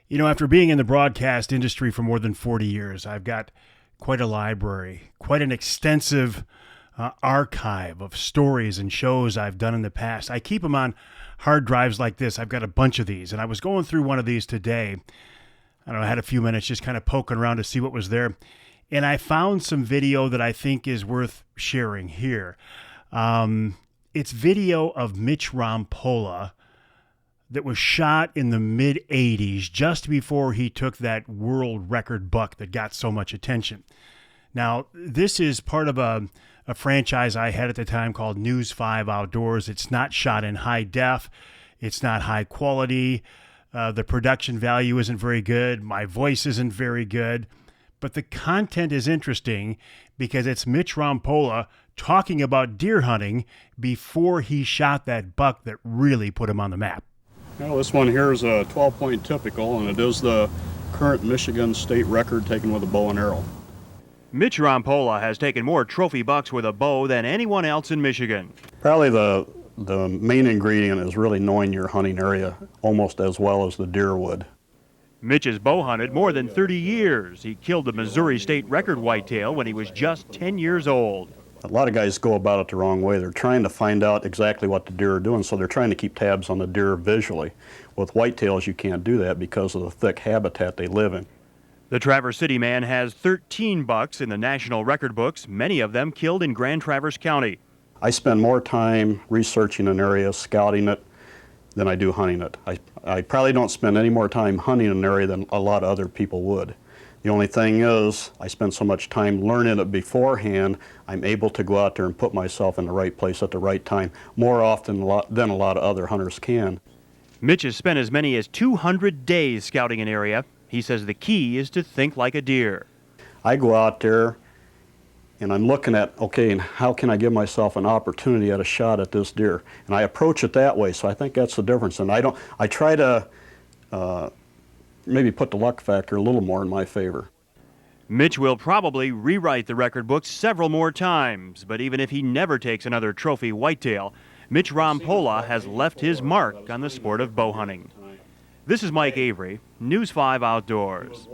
You know, after being in the broadcast industry for more than 40 years, I've got quite a library, quite an extensive archive of stories and shows I've done in the past. I keep them on hard drives like this. I've got a bunch of these, and I was going through one of these today. I don't know, I had a few minutes just kind of poking around to see what was there, and I found some video that I think is worth sharing here. It's video of Mitch Rompola that was shot in the mid-'80s, just before he took that world record buck that got so much attention. Now, this is part of a franchise I had at the time called News 5 Outdoors. It's not shot in high def. It's not high quality. The production value isn't very good. My voice isn't very good. But the content is interesting because it's Mitch Rompola talking about deer hunting before he shot that buck that really put him on the map. Well, this one here is a 12-point typical, and it is the current Michigan state record taken with a bow and arrow. Mitch Rompola has taken more trophy bucks with a bow than anyone else in Michigan. Probably the main ingredient is really knowing your hunting area almost as well as the deer would. Mitch has bow hunted more than 30 years. He killed the Missouri state record whitetail when he was just 10 years old. A lot of guys go about it the wrong way. They're trying to find out exactly what the deer are doing, so they're trying to keep tabs on the deer visually. With whitetails, you can't do that because of the thick habitat they live in. The Traverse City man has 13 bucks in the national record books, many of them killed in Grand Traverse County. I spend more time researching an area, scouting it, than I do hunting it. I probably don't spend any more time hunting an area than a lot of other people would. The only thing is, I spend so much time learning it beforehand, I'm able to go out there and put myself in the right place at the right time more often than a lot of other hunters can. Mitch has spent as many as 200 days scouting an area. He says the key is to think like a deer. I go out there and I'm looking at, okay, and how can I give myself an opportunity at a shot at this deer? And I approach it that way, so I think that's the difference. And I try to maybe put the luck factor a little more in my favor. Mitch will probably rewrite the record books several more times, but even if he never takes another trophy whitetail, Mitch Rompola has left his mark on the sport of bow hunting. This is Mike Avery, News 5 Outdoors.